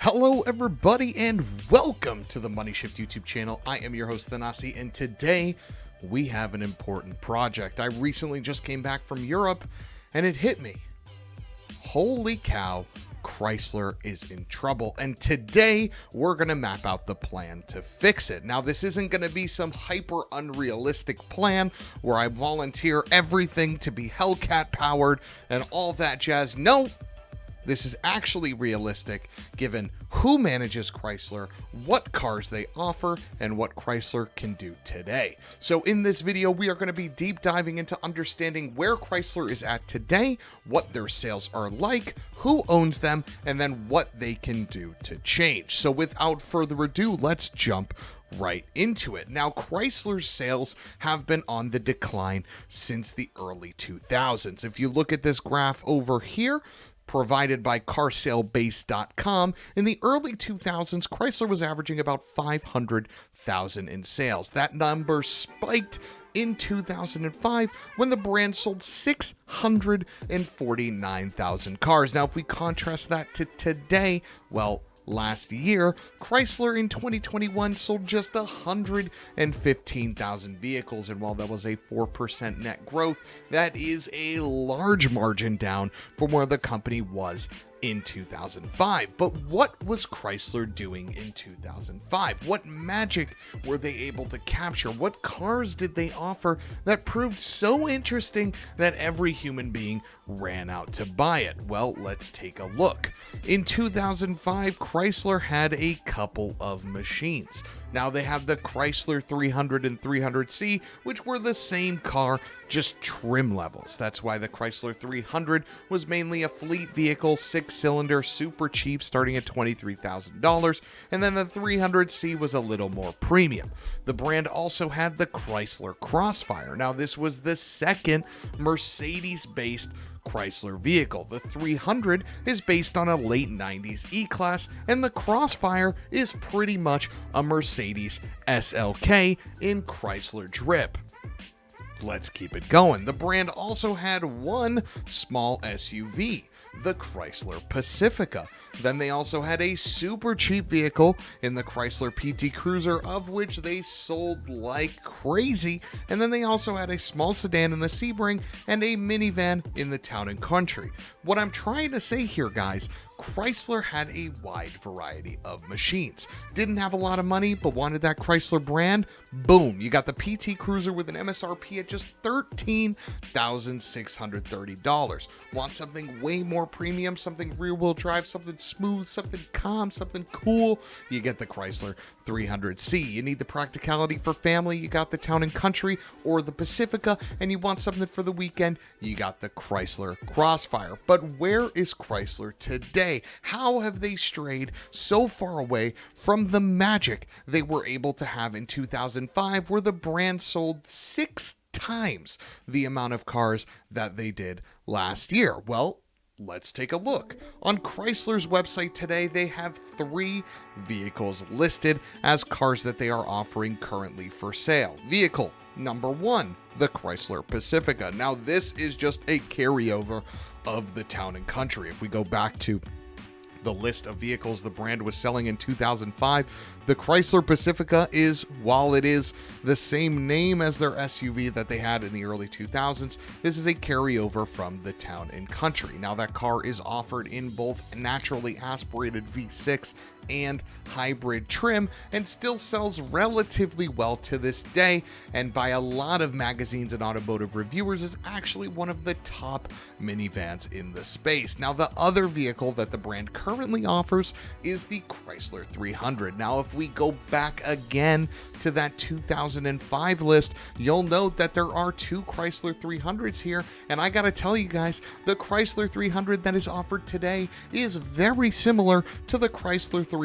Hello everybody and welcome to the MONEYSHIFT YouTube channel. I am your host Thanasi, and today we have an important project. I recently just came back from Europe and it hit me. Holy cow, Chrysler is in trouble, and today we're going to map out the plan to fix it. Now, this isn't going to be some hyper unrealistic plan where I volunteer everything to be Hellcat powered and all that jazz. No, this is actually realistic given who manages Chrysler, what cars they offer, and what Chrysler can do today. So in this video, we are going to be deep diving into understanding where Chrysler is at today, what their sales are like, who owns them, and then what they can do to change. So without further ado, let's jump right into it. Now, Chrysler's sales have been on the decline since the early 2000s. If you look at this graph over here, provided by carsaleBase.com, in the early 2000s, Chrysler was averaging about 500,000 in sales. That number spiked in 2005 when the brand sold 649,000 cars. Now, if we contrast that to today, well, last year, Chrysler in 2021 sold just 115,000 vehicles, and while that was a 4% net growth, that is a large margin down from where the company was in 2005. But what was Chrysler doing in 2005? What magic were they able to capture? What cars did they offer that proved so interesting that every human being ran out to buy it? Well, let's take a look. In 2005, Chrysler had a couple of machines. Now, they have the Chrysler 300 and 300C, which were the same car, just trim levels. That's why the Chrysler 300 was mainly a fleet vehicle, 6-cylinder, super cheap, starting at $23,000, and then the 300C was a little more premium. The brand also had the Chrysler Crossfire. Now, this was the second Mercedes-based Chrysler vehicle. The 300 is based on a late 90s E-Class, and the Crossfire is pretty much a Mercedes SLK in Chrysler drip. Let's keep it going. The brand also had one small SUV, the Chrysler Pacifica. Then they also had a super cheap vehicle in the Chrysler PT Cruiser, of which they sold like crazy. And then they also had a small sedan in the Sebring and a minivan in the Town & Country. What I'm trying to say here, guys, Chrysler had a wide variety of machines. Didn't have a lot of money, but wanted that Chrysler brand? Boom, you got the PT Cruiser with an MSRP at just $13,630. Want something way more premium, something rear-wheel drive, something smooth, something calm, something cool? You get the Chrysler 300C. You need the practicality for family? You got the Town & Country or the Pacifica. And you want something for the weekend? You got the Chrysler Crossfire. But where is Chrysler today? How have they strayed so far away from the magic they were able to have in 2005, where the brand sold 6 times the amount of cars that they did last year? Well, let's take a look. On Chrysler's website today, they have 3 vehicles listed as cars that they are offering currently for sale. Vehicle number 1, the Chrysler Pacifica. Now, this is just a carryover of the Town & Country. If we go back to the list of vehicles the brand was selling in 2005, the Chrysler Pacifica is, while it is the same name as their SUV that they had in the early 2000s, this is a carryover from the Town & Country. Now, that car is offered in both naturally aspirated V6 and hybrid trim, and still sells relatively well to this day, and by a lot of magazines and automotive reviewers is actually one of the top minivans in the space. Now, the other vehicle that the brand currently offers is the Chrysler 300. Now, if we go back again to that 2005 list, you'll note that there are 2 Chrysler 300s here, and I gotta tell you guys, the Chrysler 300 that is offered today is very similar to the Chrysler 300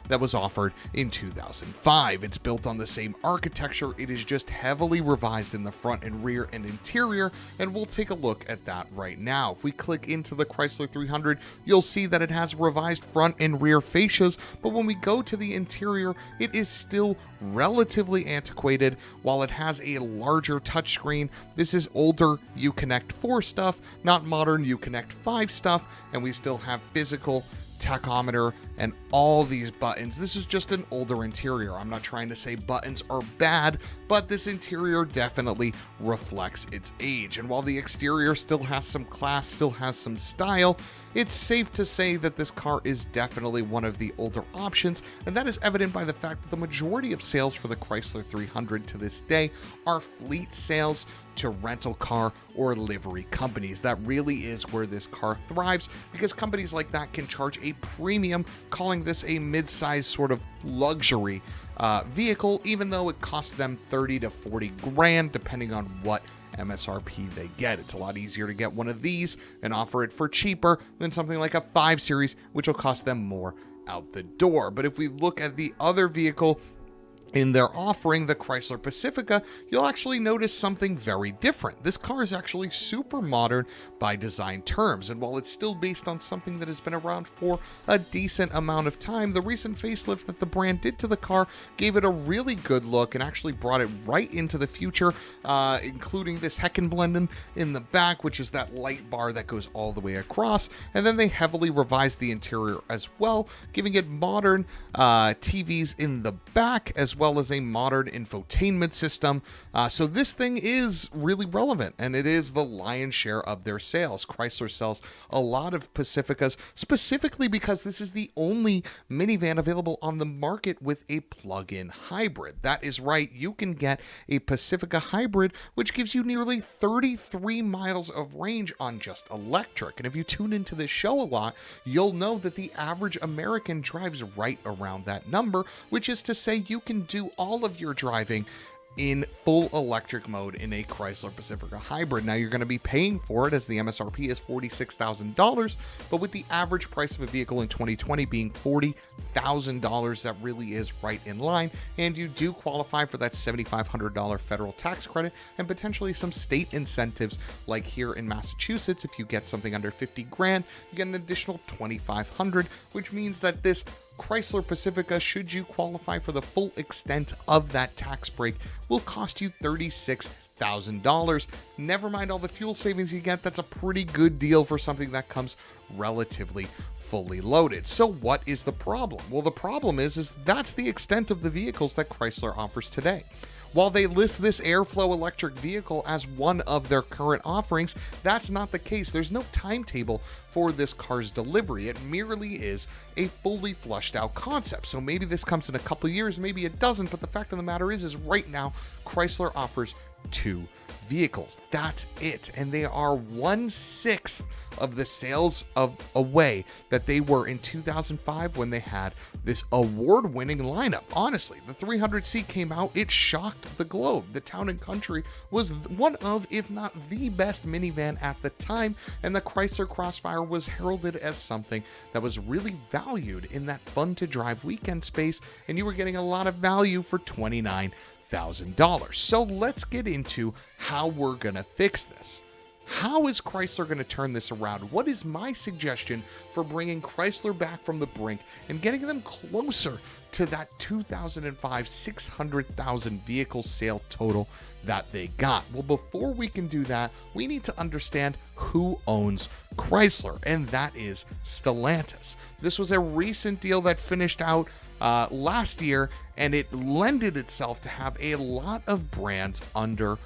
that was offered in 2005. It's built on the same architecture. It is just heavily revised in the front and rear and interior, and we'll take a look at that right now. If we click into the Chrysler 300, you'll see that it has revised front and rear fascias, but when we go to the interior, it is still relatively antiquated. While it has a larger touchscreen, this is older Uconnect 4 stuff, not modern Uconnect 5 stuff, and we still have physical tachometer and all these buttons. This is just an older interior. I'm not trying to say buttons are bad, but this interior definitely reflects its age. And while the exterior still has some class, still has some style, it's safe to say that this car is definitely one of the older options, and that is evident by the fact that the majority of sales for the Chrysler 300 to this day are fleet sales to rental car or livery companies. That really is where this car thrives, because companies like that can charge a premium, calling this a mid-size sort of luxury vehicle, even though it costs them 30 to 40 grand, depending on what MSRP they get. It's a lot easier to get one of these and offer it for cheaper than something like a 5 Series, which will cost them more out the door. But if we look at the other vehicle in their offering, the Chrysler Pacifica, you'll actually notice something very different. This car is actually super modern by design terms, and while it's still based on something that has been around for a decent amount of time, the recent facelift that the brand did to the car gave it a really good look and actually brought it right into the future, including this Heckenblenden in the back, which is that light bar that goes all the way across, and then they heavily revised the interior as well, giving it modern TVs in the back, as well as a modern infotainment system. So this thing is really relevant, and it is the lion's share of their sales. Chrysler sells a lot of Pacificas, specifically because this is the only minivan available on the market with a plug-in hybrid. That is right, you can get a Pacifica hybrid, which gives you nearly 33 miles of range on just electric. And if you tune into this show a lot, you'll know that the average American drives right around that number, which is to say you can do all of your driving in full electric mode in a Chrysler Pacifica hybrid. Now, you're going to be paying for it, as the MSRP is $46,000, but with the average price of a vehicle in 2020 being $40,000, that really is right in line, and you do qualify for that $7,500 federal tax credit and potentially some state incentives, like here in Massachusetts. If you get something under 50 grand, you get an additional $2,500, which means that this Chrysler Pacifica, should you qualify for the full extent of that tax break, will cost you $36,000. Never mind all the fuel savings you get. That's a pretty good deal for something that comes relatively fully loaded. So what is the problem? Well, the problem is that's the extent of the vehicles that Chrysler offers today. While they list this Airflow electric vehicle as one of their current offerings, that's not the case. There's no timetable for this car's delivery. It merely is a fully flushed out concept. So maybe this comes in a couple years, maybe it doesn't, but the fact of the matter is right now, Chrysler offers 2 vehicles. That's it. And they are 1/6 of the sales of away that they were in 2005 when they had this award-winning lineup. Honestly, the 300C came out, it shocked the globe. The Town & Country was one of, if not the best minivan at the time, and the Chrysler Crossfire was heralded as something that was really valued in that fun-to-drive weekend space, and you were getting a lot of value for $29,000. So let's get into how we're gonna fix this. How is Chrysler going to turn this around? What is my suggestion for bringing Chrysler back from the brink and getting them closer to that 2005 600,000 vehicle sale total that they got? Well, before we can do that, we need to understand who owns Chrysler, and that is Stellantis. This was a recent deal that finished out last year, and it lended itself to have a lot of brands under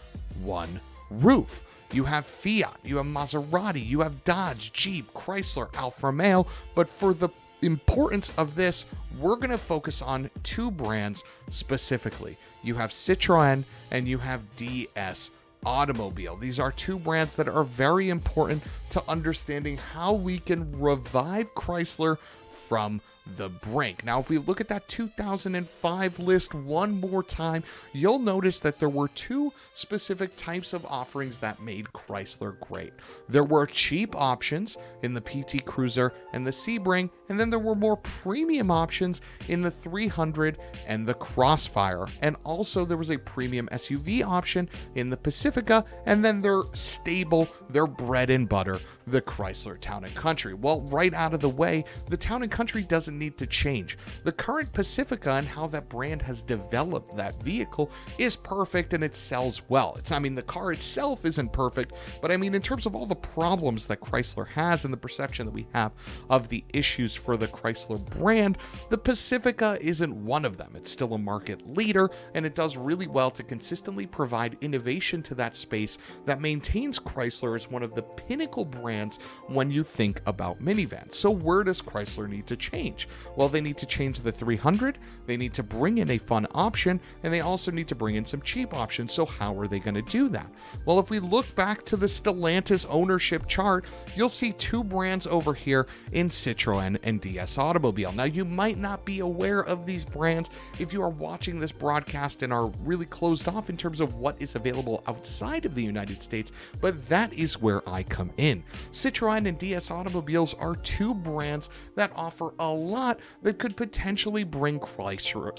one roof. You have Fiat, you have Maserati, you have Dodge, Jeep, Chrysler, Alfa Romeo, but for the importance of this, we're going to focus on 2 brands specifically. You have Citroën and you have DS Automobile. These are 2 brands that are very important to understanding how we can revive Chrysler from the brink. Now, if we look at that 2005 list one more time, you'll notice that there were 2 specific types of offerings that made Chrysler great. There were cheap options in the PT Cruiser and the Sebring, and then there were more premium options in the 300 and the Crossfire. And also there was a premium SUV option in the Pacifica, and then their stable, their bread and butter, the Chrysler Town & Country. Well, right out of the way, the Town & Country doesn't doesn't need to change. The current Pacifica and how that brand has developed that vehicle is perfect, and it sells well. The car itself isn't perfect, but in terms of all the problems that Chrysler has and the perception that we have of the issues for the Chrysler brand, the Pacifica isn't one of them. It's still a market leader, and it does really well to consistently provide innovation to that space that maintains Chrysler as one of the pinnacle brands when you think about minivans. So where does Chrysler need to change? Well, they need to change the 300, they need to bring in a fun option, and they also need to bring in some cheap options. So how are they going to do that? Well, if we look back to the Stellantis ownership chart, you'll see two brands over here in Citroën and DS Automobile. Now, you might not be aware of these brands if you are watching this broadcast and are really closed off in terms of what is available outside of the United States, but that is where I come in. Citroën and DS Automobiles are two brands that offer a lot that could potentially bring Chrysler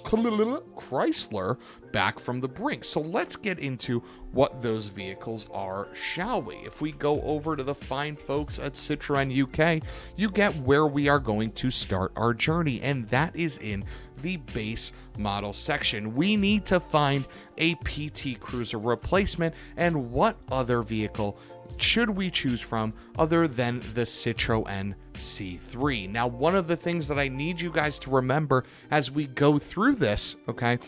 back from the brink. So let's get into what those vehicles are, shall we? If we go over to the fine folks at Citroën UK, you get where we are going to start our journey, and that is in the base model section. We need to find a PT Cruiser replacement, and what other vehicle should we choose from other than the Citroën C3? Now, one of the things that I need you guys to remember as we go through this, okay,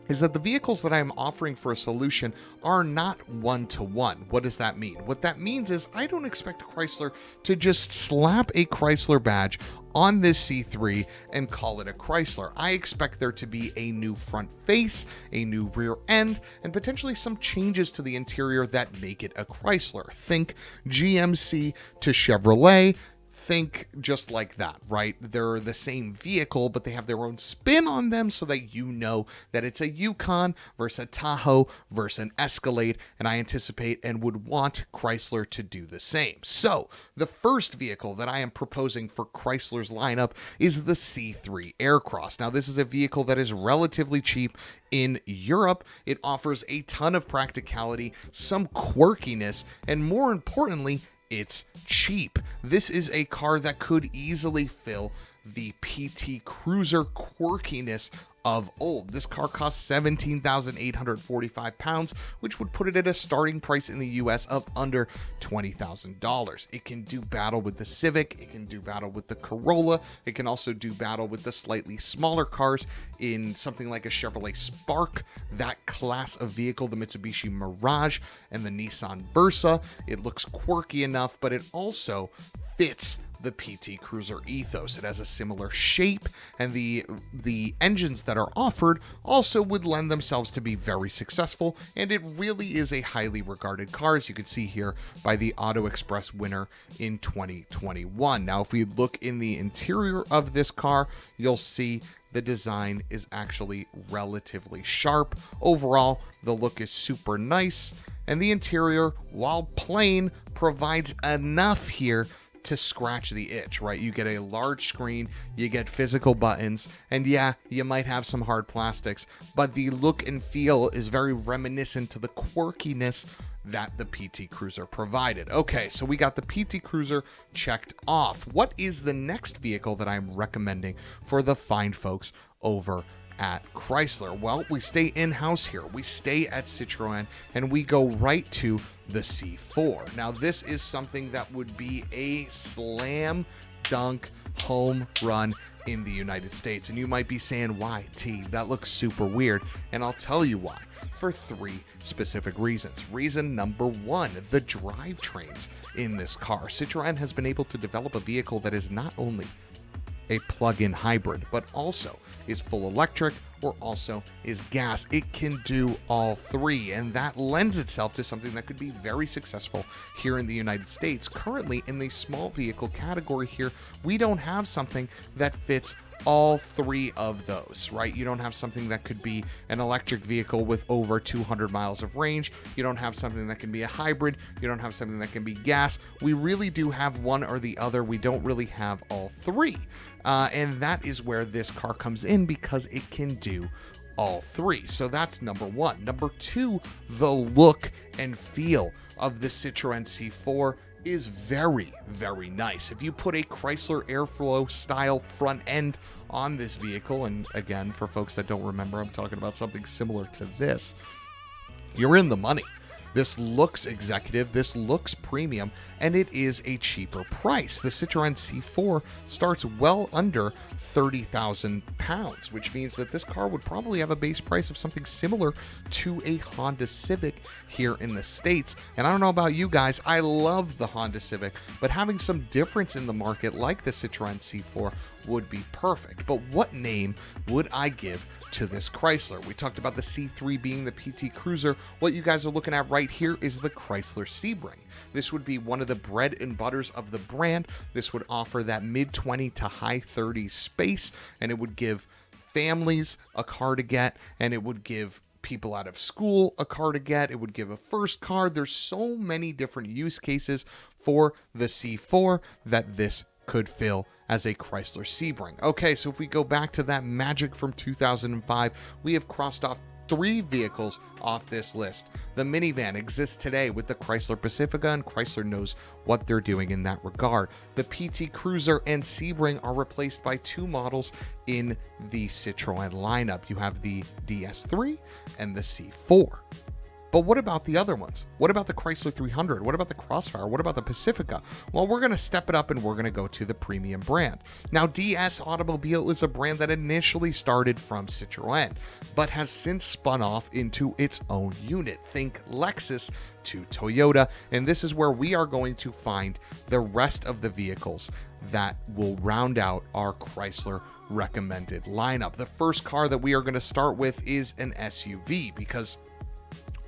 is that the vehicles that I'm offering for a solution are not one-to-one. What does that mean? What that means is I don't expect Chrysler to just slap a Chrysler badge on this C3 and call it a Chrysler. I expect there to be a new front face, a new rear end, and potentially some changes to the interior that make it a Chrysler. Think GMC to Chevrolet. Think just like that, right? They're the same vehicle, but they have their own spin on them so that you know that it's a Yukon versus a Tahoe versus an Escalade, and I anticipate and would want Chrysler to do the same. So the first vehicle that I am proposing for Chrysler's lineup is the C3 Aircross. Now, this is a vehicle that is relatively cheap in Europe. It offers a ton of practicality, some quirkiness, and more importantly, it's cheap. This is a car that could easily fill the PT Cruiser quirkiness of old. This car costs 17,845 pounds, which would put it at a starting price in the US of under $20,000. It can do battle with the Civic, it can do battle with the Corolla, it can also do battle with the slightly smaller cars in something like a Chevrolet Spark, that class of vehicle, the Mitsubishi Mirage, and the Nissan Versa. It looks quirky enough, but it also fits the PT Cruiser ethos. It has a similar shape, and the engines that are offered also would lend themselves to be very successful, and it really is a highly regarded car, as you can see here by the Auto Express winner in 2021. Now, if we look in the interior of this car, you'll see the design is actually relatively sharp. Overall, the look is super nice, and the interior, while plain, provides enough here to scratch the itch, right? You get a large screen, you get physical buttons, and yeah, you might have some hard plastics, but the look and feel is very reminiscent to the quirkiness that the PT Cruiser provided. Okay, so we got the PT Cruiser checked off. What is the next vehicle that I'm recommending for the fine folks over at Chrysler? Well, we stay in-house here. We stay at Citroën, and we go right to the C4. Now, this is something that would be a slam dunk home run in the United States. And you might be saying, why, T? That looks super weird. And I'll tell you why. For three specific reasons. Reason number one, the drivetrains in this car. Citroën has been able to develop a vehicle that is not only a plug-in hybrid, but also is full electric or also is gas. It can do all three, and that lends itself to something that could be very successful here in the United States. Currently, in the small vehicle category here, we don't have something that fits all three of those, right? You don't have something that could be an electric vehicle with over 200 miles of range. You don't have something that can be a hybrid. You don't have something that can be gas. We really do have one or the other. We don't really have all three. And that is where this car comes in, because it can do all three. So that's number one. Number two, the look and feel of the Citroën C4 is very, very nice. If you put a Chrysler Airflow style front end on this vehicle, and again, for folks that don't remember, I'm talking about something similar to this, you're in the money. This looks executive, this looks premium, and it is a cheaper price. The Citroen C4 starts well under 30,000 pounds, which means that this car would probably have a base price of something similar to a Honda Civic here in the States. And I don't know about you guys, I love the Honda Civic, but having some difference in the market like the Citroen C4 would be perfect. But what name would I give to this Chrysler? We talked about the C3 being the PT Cruiser. What you guys are looking at right here is the Chrysler Sebring. This would be one of the bread and butters of the brand. This would offer that mid-20 to high 30s space, and it would give families a car to get, and it would give people out of school a car to get. It would give a first car. There's so many different use cases for the C4 that this could fill as a Chrysler Sebring. Okay, so if we go back to that magic from 2005, we have crossed off 3 vehicles off this list. The minivan exists today with the Chrysler Pacifica, and Chrysler knows what they're doing in that regard. The PT Cruiser and Sebring are replaced by 2 models in the Citroen lineup. You have the DS3 and the C4. But what about the other ones? What about the Chrysler 300? What about the Crossfire? What about the Pacifica? Well, we're going to step it up and we're going to go to the premium brand. Now, DS Automobile is a brand that initially started from Citroën, but has since spun off into its own unit. Think Lexus to Toyota, and this is where we are going to find the rest of the vehicles that will round out our Chrysler recommended lineup. The first car that we are going to start with is an SUV, because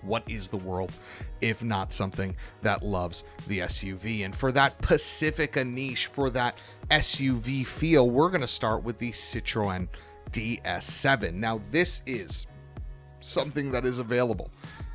what is the world if not something that loves the SUV? And for that Pacifica niche, for that SUV feel, we're going to start with the Citroen DS7. Now, this is something that is available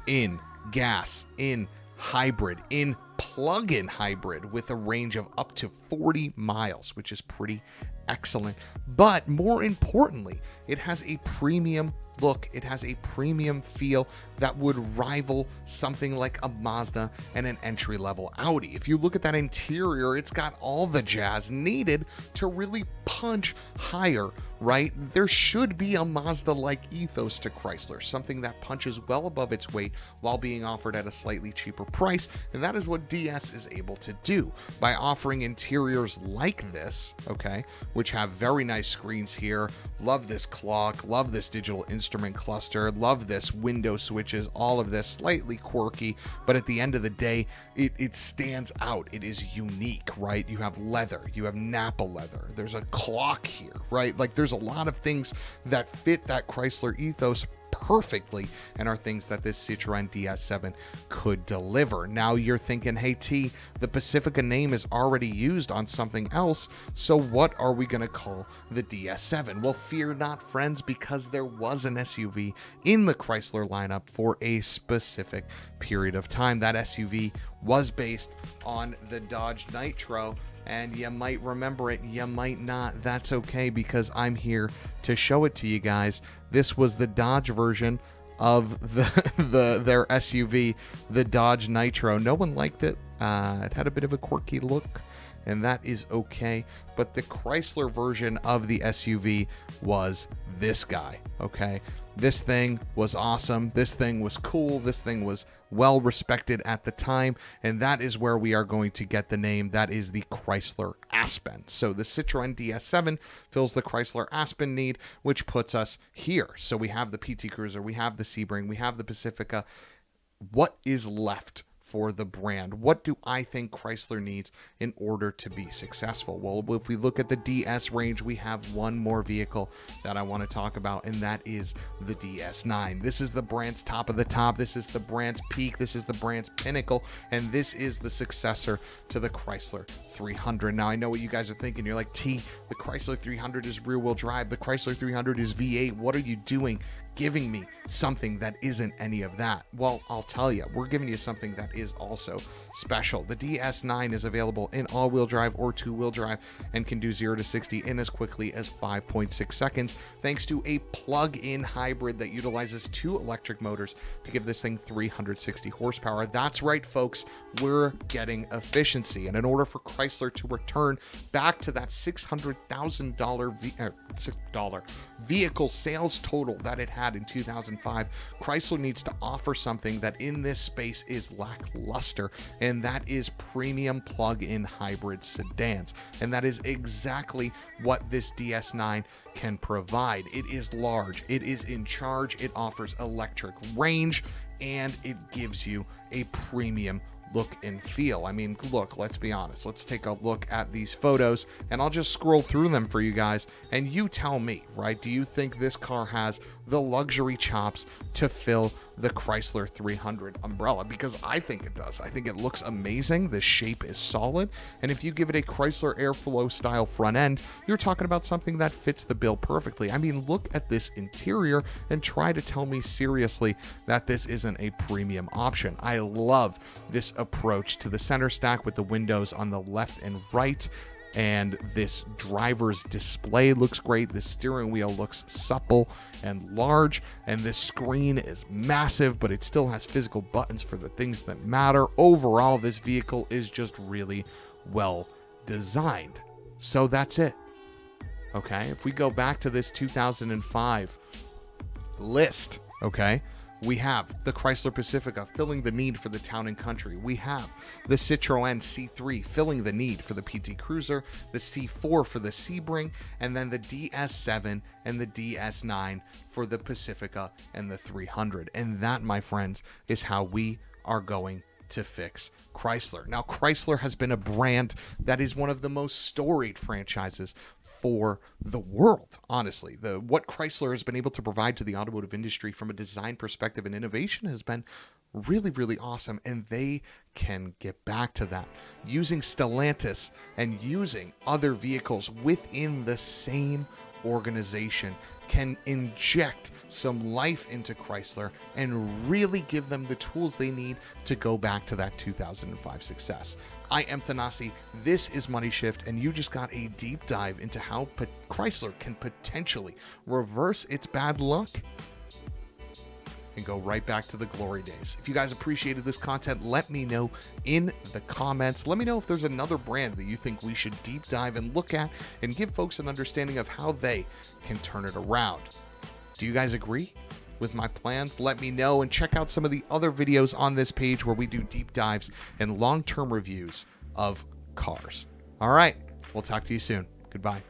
in gas, in hybrid, in plug-in hybrid, with a range of up to 40 miles, which is pretty excellent. But more importantly, it has a premium look. It has a premium feel that would rival something like a Mazda and an entry-level Audi. If you look at that interior, it's got all the jazz needed to really punch higher, right? There should be a Mazda-like ethos to Chrysler, something that punches well above its weight while being offered at a slightly cheaper price, and that is what DS is able to do by offering interiors like this, okay, which have very nice screens here. Love this clock, love this digital instrument cluster, love this window switches, all of this slightly quirky, but at the end of the day, it stands out. It is unique, right? You have leather, you have Napa leather, there's a clock here, right? Like, there's a lot of things that fit that Chrysler ethos perfectly and are things that this Citroen DS7 could deliver. Now you're thinking, hey T, the Pacifica name is already used on something else, so what are we going to call the DS7? Well, fear not, friends, because there was an SUV in the Chrysler lineup for a specific period of time. That SUV was based on the Dodge Nitro, and you might remember it, you might not. That's okay, because I'm here to show it to you guys. This was the Dodge version of their SUV, the Dodge Nitro. No one liked it. It had a bit of a quirky look, and that is okay. But the Chrysler version of the SUV was this guy, okay? This thing was awesome. This thing was cool. This thing was well respected at the time, and that is where we are going to get the name. That is the Chrysler Aspen. So the Citroen DS7 fills the Chrysler Aspen need, which puts us here. So we have the PT Cruiser, we have the Sebring, we have the Pacifica. What is left for the brand? What do I think Chrysler needs in order to be successful? Well, if we look at the DS range, we have one more vehicle that I want to talk about, and that is the DS9. This is the brand's top of the top. This is the brand's peak. This is the brand's pinnacle, and this is the successor to the Chrysler 300. Now, I know what you guys are thinking. You're like, T, the Chrysler 300 is rear-wheel drive. The Chrysler 300 is V8. What are you doing? giving me something that isn't any of that? Well, I'll tell you, we're giving you something that is also special. The DS9 is available in all-wheel drive or two-wheel drive and can do 0 to 60 in as quickly as 5.6 seconds, thanks to a plug-in hybrid that utilizes 2 electric motors to give this thing 360 horsepower. That's right, folks, we're getting efficiency. And in order for Chrysler to return back to that $600,000 vehicle sales total that it had in 2005, Chrysler needs to offer something that in this space is lackluster, and that is premium plug-in hybrid sedans. And that is exactly what this DS9 can provide. It is large, it is in charge, it offers electric range, and it gives you a premium look and feel. I mean, look, let's be honest. Let's take a look at these photos, and I'll just scroll through them for you guys, and you tell me, right? Do you think this car has the luxury chops to fill the Chrysler 300 umbrella? Because I think it does. I think it looks amazing. The shape is solid, and if you give it a Chrysler Airflow style front end, you're talking about something that fits the bill perfectly. I mean, look at this interior and try to tell me seriously that this isn't a premium option. I love this approach to the center stack with the windows on the left and right, and this driver's display looks great. The steering wheel looks supple and large, and this screen is massive, but it still has physical buttons for the things that matter. Overall, this vehicle is just really well designed. So that's it. Okay, if we go back to this 2005 list, okay, we have the Chrysler Pacifica filling the need for the town and country. We have the Citroën C3 filling the need for the PT Cruiser, the C4 for the Sebring, and then the DS7 and the DS9 for the Pacifica and the 300. And that, my friends, is how we are going to fix Chrysler. Now, Chrysler has been a brand that is one of the most storied franchises for the world, honestly. What Chrysler has been able to provide to the automotive industry from a design perspective and innovation has been really, really awesome, and they can get back to that using Stellantis and using other vehicles within the same organization can inject some life into Chrysler and really give them the tools they need to go back to that 2005 success. I am Thanasi, this is Money Shift, and you just got a deep dive into how Chrysler can potentially reverse its bad luck and go right back to the glory days. If you guys appreciated this content, let me know in the comments. Let me know if there's another brand that you think we should deep dive and look at and give folks an understanding of how they can turn it around. Do you guys agree with my plans? Let me know, and check out some of the other videos on this page where we do deep dives and long-term reviews of cars. All right, we'll talk to you soon. Goodbye.